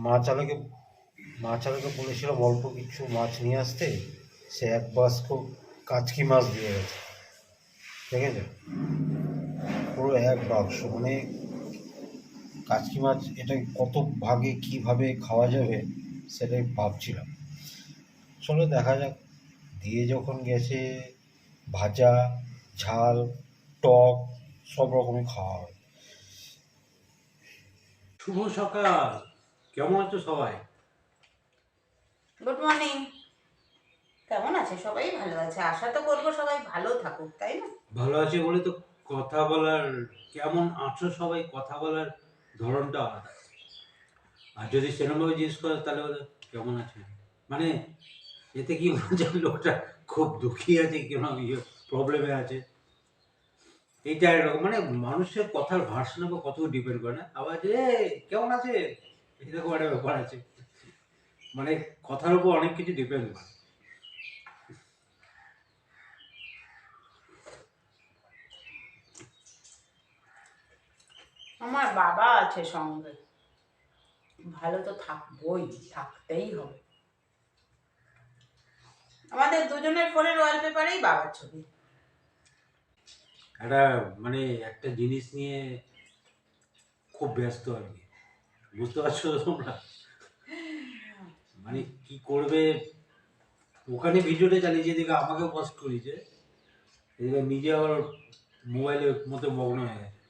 মাছালাকে মাছালাকে বলেছিলাম অল্প কিছু মাছ নিয়ে আসতে, সে এক বাস্ক কাচকি মাছ দিয়ে গেছে। ঠিক আছে, পুরো এক বাক্স, মানে কাচকি মাছ এটা কত ভাগে কিভাবে খাওয়া যাবে সেটাই ভাবছিলাম। চলো দেখা যাক। দিয়ে যখন গেছে, ভাজা, ঝাল, টক সব রকমই খাওয়া হয়। শুভ সকাল। কেমন আছো সবাই? Good morning. কেমন আছে? সবাই ভালো আছে, আশা তো করবো সবাই ভালো থাকুক, তাই না? ভালো আছি বলে তো কথা বলার, কেমন আছো সবাই কথা বলার ধরনটা আলাদা। আর যদি সেরকমভাবে জিজ্ঞেস করে তাহলে বলে কেমন আছে, মানে এতে কি বোঝা লোকটা খুব দুঃখী আছে, কেন প্রবলেমে আছে, এইটা এরকম। মানে মানুষের কথার ভার্সন বা কত ডিপেন্ড করে না। আবার যে কেমন আছে এরকম একটা ব্যাপার আছে, মানে কথার উপর অনেক কিছু ডিপেন্ড করে। আমার বাবা আছে সঙ্গে, ভালো তো থাকবোই, থাকতেই হবে। আমাদের দুজনের ফোনের ওয়ালপেপারেই বাবার ছবি। একটা মানে একটা জিনিস নিয়ে খুব ব্যস্ত আর কি, বুঝতে পারছো তো তোমরা? মানে কি করবে, ওখানে ভিডিওটা চালিয়েছে, এদিকে আমাকেও পোস্ট করেছে, এদিকে নিজে আবার মোবাইলের মধ্যে মগ্ন হয়ে গেছে।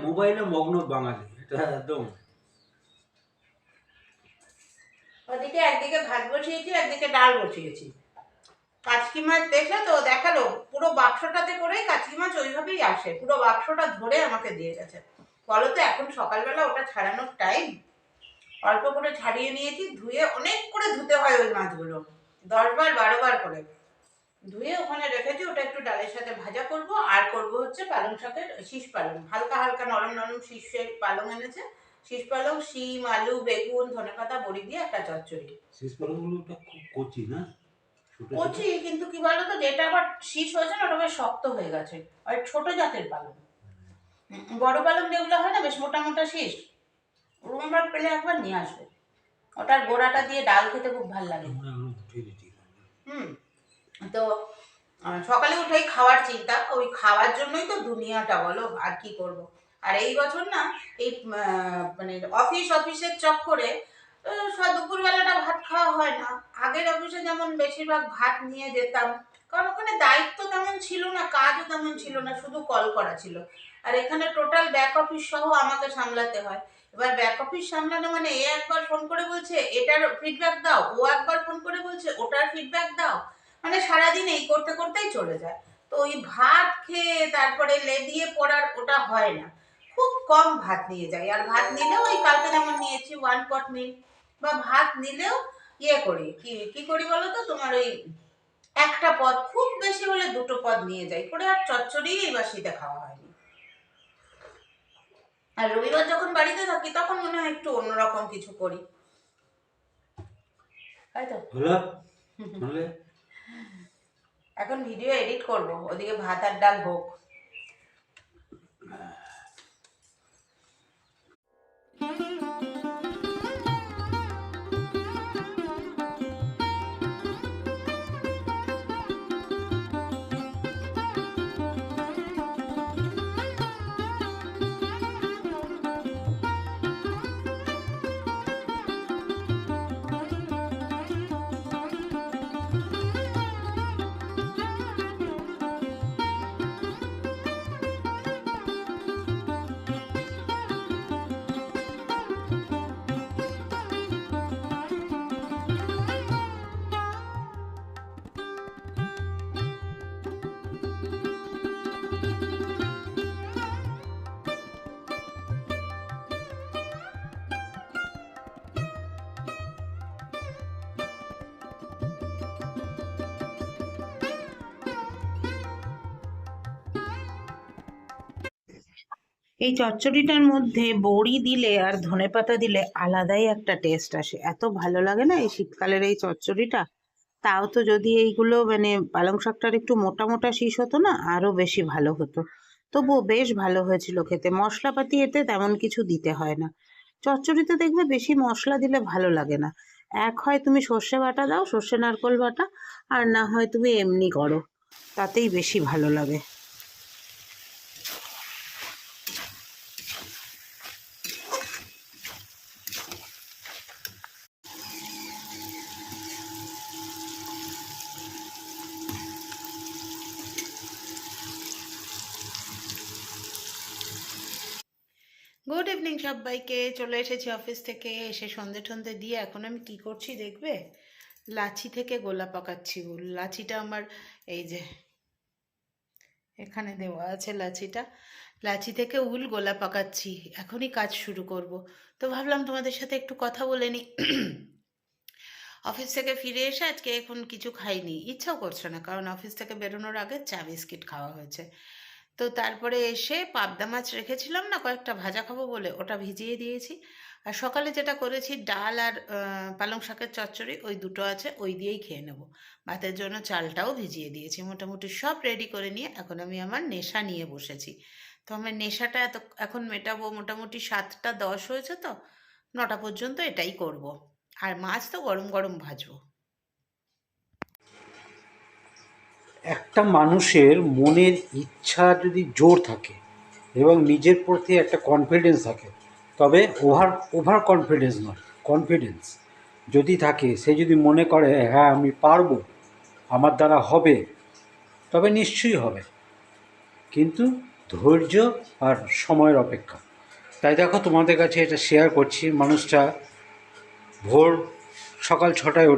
মোবাইলে মগ্ন বাঙালি, এটা একদম। ওদিকে একদিকে ভাত বসিয়েছি, একদিকে ডাল বসিয়েছি। কাচকি মাছ দেখলে তো, দেখালো পুরো বাক্সটাতে করেই কাচকি মাছ ওইভাবেই আসে, পুরো বাক্সটা ধরে আমাকে দিয়ে গেছে। বলো তো এখন সকালবেলা ওটা ছাড়ানোর টাইম? অল্প করে ছাড়িয়ে নিয়েছি, ধুয়ে অনেক করে ধুতে হয় ওই মাছগুলো, 10 বার 12 বার করে ধুয়ে ওখানে রেখেছি। ওটা একটু ডালের সাথে ভাজা করব, আর করব হচ্ছে পালং শাকের শীষ পালং, হালকা হালকা নরম নরম শীষের পালং এনেছে, শীষ পালং, শিম, আলু, বেগুন, ধনেপাতা, বড়ি দিয়ে একটা চচ্চড়ি। শেষ পালংগুলোটা খুব কচি না, ছোট ছোট। কচি, কিন্তু কি বলতো, যেটা আবার শীষ হয়েছে না ওটা বেশ শক্ত হয়ে গেছে, আর ছোট জাতের পালং। বড় পালং যেগুলো হয় না বেশ মোটা মোটা শীষ, ওরকম পেলে একবার নিয়ে আসবে। ওটার গোড়াটা দিয়ে ডাল খেতে খুব ভালো লাগে। আমরা এখন উঠে গেছি। হুম। তো সকালে উঠেই খাওয়ার চিন্তা, ওই খাওয়ার জন্যই তো দুনিয়াটা, বলো আর কি করব। আর এই বছর না এই মানে অফিসের চক্করে দুপুরবেলাটা ভাত খাওয়া হয় না। আগের অফিসে যেমন বেশিরভাগ ভাত নিয়ে যেতাম, কারণ ওখানে দায়িত্ব তেমন ছিল না, কাজও তেমন ছিল না, শুধু কল করা ছিল। আর এখানে টোটাল ব্যাক অফিস সহ আমাকে সামলাতে হয়। এবার ব্যাক অফিস সামলানো মানে এ একবার ফোন করে বলছে এটার ফিডব্যাক দাও, ও একবার ফোন করে বলছে ওটার ফিডব্যাক দাও, মানে সারাদিন এই করতে করতেই চলে যায়। তো ওই ভাত খেয়ে তারপরে লেদিয়ে পড়ার ওটা হয় না, খুব কম ভাত নিয়ে যাই। আর ভাত নিলেও ওই কালকে যেমন নিয়েছি 1 পট মিল, বা ভাত নিলেও ইয়ে করি, কি কি করি বলো তো, তোমার ওই একটা পদ, খুব বেশি হলে 2টো পদ নিয়ে যাই করে, আর চচ্চড়ি এই বাসিতে খাওয়া হয়নি। আর রবিবার যখন বাড়িতে থাকি তখন মনে হয় একটু অন্যরকম কিছু করি, তাই তো। হলো তাহলে। এখন ভিডিও এডিট করব, ওদিকে ভাত আর ডাল হোক। এই চচ্চড়িটার মধ্যে বড়ি দিলে আর ধনেপাতা দিলে আলাদাই একটা টেস্ট আসে, এত ভালো লাগে না এই শীতকালের এই চচ্চড়িটা। তাও তো যদি এইগুলো মানে পালং শাকটার একটু মোটা মোটা শীষ হতো না, আরো বেশি ভালো হতো। তবুও বেশ ভালো হয়েছিল খেতে। মশলাপাতি এতে তেমন কিছু দিতে হয় না। চচ্চড়িতে দেখবে বেশি মশলা দিলে ভালো লাগে না। এক হয় তুমি সর্ষে বাটা দাও, সর্ষে নারকোল বাটা, আর না হয় তুমি এমনি করো, তাতেই বেশি ভালো লাগে। গুড ইভিনিং সবাইকে। চলে এসেছি অফিস থেকে, এসে সন্ধে টন্ধে দিয়ে এখন আমি কি করছি দেখবে? লাচি থেকে গোলা পাকাচ্ছি। লাচিটা আমার এই যে এখানে দেওয়া আছে লাচিটা, লাচি থেকে উল গোলা পাকাচ্ছি। এখনই কাজ শুরু করব। তো ভাবলাম তোমাদের সাথে একটু কথা বলে নিই। অফিস থেকে ফিরে এসে আজকে এখন কিছু খাইনি, ইচ্ছাও করছে না, কারণ অফিস থেকে বেরোনোর আগে চা বিস্কিট খাওয়া হয়েছে। তো তারপরে এসে পাবদা মাছ রেখেছিলাম না কয়েকটা, ভাজা খাবো বলে ওটা ভিজিয়ে দিয়েছি। আর সকালে যেটা করেছি ডাল আর পালং শাকের চচ্চড়ি, ওই দুটো আছে, ওই দিয়েই খেয়ে নেব। ভাতের জন্য চালটাও ভিজিয়ে দিয়েছি। মোটামুটি সব রেডি করে নিয়ে এখন আমি আমার নেশা নিয়ে বসেছি। তো আমার নেশাটা এখন মেটাবো। মোটামুটি 7টা 10 হয়েছে, তো 9টা পর্যন্ত এটাই করব। আর মাছ তো গরম গরম ভাজবো। একটা মানুষের মনের ইচ্ছা যদি জোর থাকে এবং নিজের প্রতি একটা কনফিডেন্স থাকে, তবে ওভার ওভার কনফিডেন্স নয়, কনফিডেন্স যদি থাকে, সে যদি মনে করে হ্যাঁ আমি পারবো, আমার দ্বারা হবে, তবে নিশ্চয়ই হবে। কিন্তু ধৈর্য আর সময়ের অপেক্ষা। তাই দেখো, তোমাদের কাছে এটা শেয়ার করছি। মানুষটা ভোর সকাল 6টায়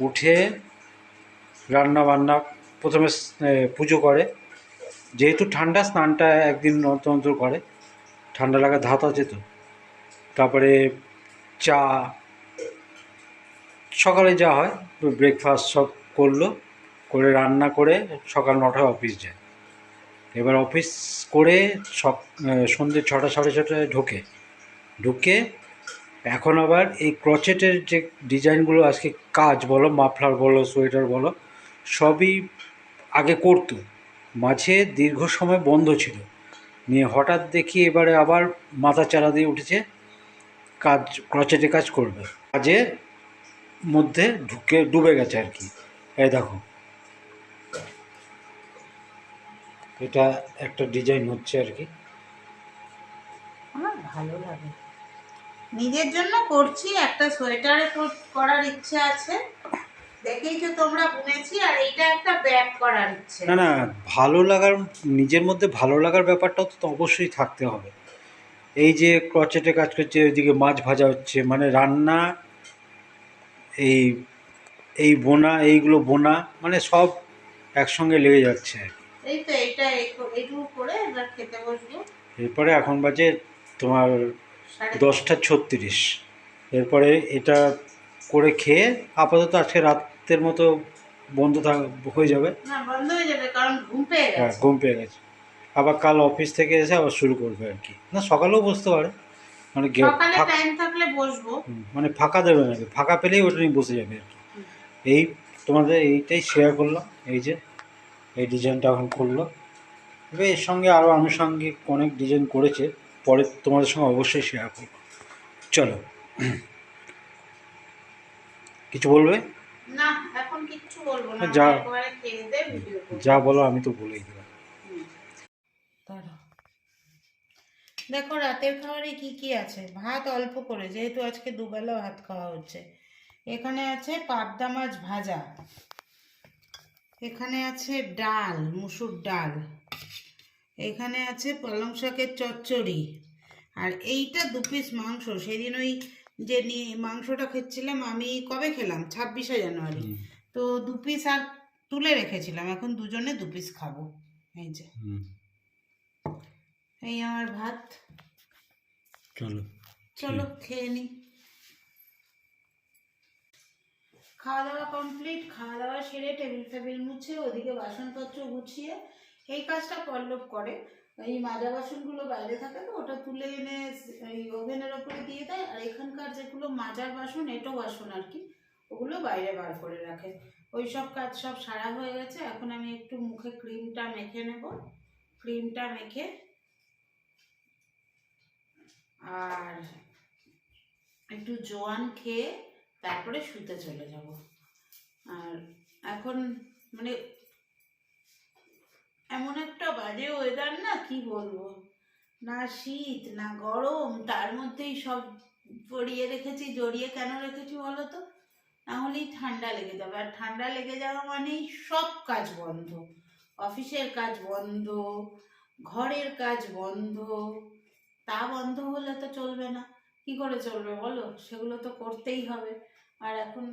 উঠে রান্না বান্না, প্রথমে পুজো করে। যেহেতু ঠান্ডা, স্নানটা একদিন অন্তর অন্তর করে, ঠান্ডা লাগা ধাত আছে তো। তারপরে চা, সকালে যা হয় ব্রেকফাস্ট সব করলো, করে রান্না করে সকাল 9টায় অফিস যায়। এবার অফিস করে সন্ধ্যে 6টা 6:30টায় ঢুকে এখন আবার এই ক্রচেটের যে ডিজাইনগুলো আজকে কাজ বলো, মাফলার বলো, সোয়েটার বলো, সবই আগে করতো, মাঝে দীর্ঘ সময় বন্ধ ছিল, নিয়ে হঠাৎ দেখি এবারে আবার মাথা চারা দিয়ে উঠেছে, কাজ ক্রচেটে কাজ করবে, কাজে মধ্যে ঢুকে ডুবে গেছে আর কি। এই দেখো, এটা একটা ডিজাইন হচ্ছে আর কি। আমার ভালো লাগে, নিজের জন্য করছি। একটা সোয়েটারে করার ইচ্ছে আছে, দেখেই তো তোমরা বুনেছি, আর এইটা একটা ব্যাগ করার ইচ্ছে। না না, ভালো লাগার, নিজের মধ্যে ভালো লাগার ব্যাপারটাও তো অবশ্যই থাকতে হবে। এই যে ক্রচেটে কাজ করছে, ওইদিকে মাছ ভাজা হচ্ছে, মানে রান্না, এই এই বোনা, এইগুলো বোনা, মানে সব একসঙ্গে লেগে যাচ্ছে আর কি। এই তো এইটা এইটুকু করে এবার খেতে বসবো। এরপরে এখন বাজে তোমার 10:30। 10টা 36। এরপরে এটা করে খেয়ে আপাতত আজকে রাতের মতো বন্ধ হয়ে যাবে। না, বন্ধ হয়ে যাবে, কারণ ঘুম পেয়ে হ্যাঁ, গেছে। ঘুম পেয়ে গেছে। আবার কাল অফিস থেকে এসে আবার শুরু করবে আর কি। না, সকালেও বসতে পারে, মানে সকালে টাইম থাকলে বসবো। মানে ফাঁকা দেবে নাকি, ফাঁকা পেলেই ওটা নিয়ে বসে যাবে আর কি। এই তোমাদের এইটাই শেয়ার করলাম। এই যে এই ডিজাইনটা এখন করলো, এবার এর সঙ্গে আরও আনুষঙ্গিক অনেক ডিজাইন করেছে, পরে তোমাদের সঙ্গে অবশ্যই শেয়ার করবো। চলো, কিছু বলবে? না, এখন কিচ্ছু বলবো না, যা একবারে খেয়ে দে ভিডিও করব। যা বলো আমি তো বলেই দিলাম। দেখো রাতের খাবারে কি কি আছে। ভাত অল্প করে, যেহেতু আজকে দুবেলা ভাত খাওয়া হচ্ছে। এখানে আছে পাবদা মাছ ভাজা, এখানে আছে ডাল, মুসুর ডাল, এখানে আছে পালং শাকের চচ্চড়ি, আর এইটা 2 পিস মাংস। সেদিন ওই যে মাংসটা খেচ্ছিলাম আমি, কবে খেলাম, 26শে জানুয়ারি। তো 2 পিস আর তুলে রেখেছিলাম, এখন দুজনে 2 পিস খাবো। এই যে এই আমার ভাত। চলো চলো খেয়ে নি। খাওয়া দাওয়া কমপ্লিট। খাওয়া দাওয়া সেরে টেবিল ফেবিল মুছে, ওদিকে বাসনপত্র গুছিয়ে, এই কাজটা পল্লব করে। এই মাজা বাসনগুলো বাইরে থাকে, তো ওটা তুলে এনে এই ওভেনের ওপরে দিয়ে দেয়। আর এখানকার যেগুলো মাজার বাসন, এঁটো বাসন আর কি, ওগুলো বাইরে বার করে রাখে। ওই সব কাজ সব সারা হয়ে গেছে। এখন আমি একটু মুখে ক্রিমটা মেখে নেব। ক্রিমটা মেখে আর একটু জোয়ান খেয়ে তারপরে শুতে চলে যাব। আর এখন মানে এমন একটা বাজে ওয়েদার না, কি বলবো, না শীত না গরম, তার মধ্যেই সব জড়িয়ে কেন রেখেছি বলো তো? না হলেই ঠান্ডা লেগে যাবে, আর ঠান্ডা লেগে যাওয়া মানেই সব কাজ বন্ধ, অফিসের কাজ বন্ধ, ঘরের কাজ বন্ধ। তা বন্ধ হলে তো চলবে না, কি করে চলবে বলো? সেগুলো তো করতেই হবে। আর এখন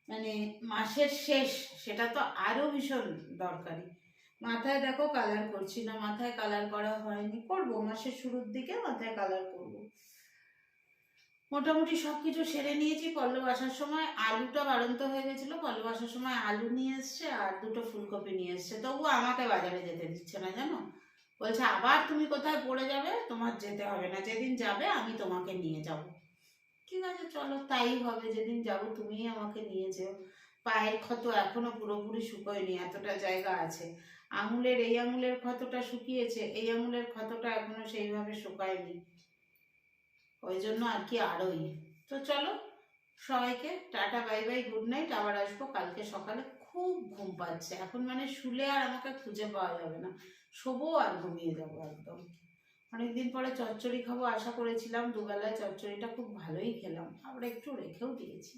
মানে মাসের শেষ, সেটা তো আরো ভীষণ দরকারি। মাথায় দেখো কালার করছি না, মাথায় কালার করা হয়নি, করবো মাসের শুরুর দিকে মাথায় কালার করব। মোটামুটি সবকিছু সেরে নিয়েছি। পল্লব আসার সময় আলুটা বাড়ন্ত হয়ে গেছিলো, পল্লব আসার সময় আলু নিয়ে এসছে আর 2টো ফুলকপি নিয়ে এসছে, তবু আমাকে বাজারে যেতে দিচ্ছে না জানো। বলছে আবার তুমি কোথায় পড়ে যাবে, তোমার যেতে হবে না, যেদিন যাবে আমি তোমাকে নিয়ে যাব। ঠিক আছে চলো তাই হবে, যেদিন যাব তুমিই আমাকে নিয়ে যেও। পায়ের ক্ষত এখনো পুরোপুরি শুকোয়নি, এতটা জায়গা আছে। এই আঙুলের ক্ষতটা শুকিয়েছে, এই আঙুলের ক্ষতটা এখনো সেইভাবে শুকায়নি, ওই জন্য আর কি আরোই। তো চলো সবাইকে tata, bye bye, good night. আবার আসবো কালকে সকালে। খুব ঘুম পাচ্ছে এখন, মানে শুলে আর আমাকে খুঁজে পাওয়া যাবে না, শোবো আর ঘুমিয়ে যাবো একদম। অনেকদিন পরে চচ্চড়ি খাবো আশা করেছিলাম, দুবেলায় চচ্চড়িটা খুব ভালোই খেলাম, আবার একটু রেখেও দিয়েছি,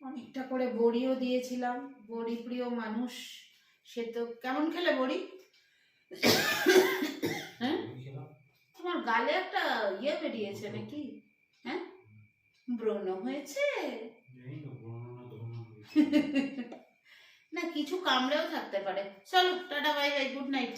অনেকটা করে বড়িও দিয়েছিলাম। বড়ি প্রিয় মানুষ, সে তো। কেমন খেলে বড়ি? হ্যাঁ, তোমার গালে একটা ইয়ে বেরিয়েছে নাকি? হ্যাঁ, ব্রণ হয়েছে না, কিছু কামড়েও থাকতে পারে। চলো tata, bye bye, good night.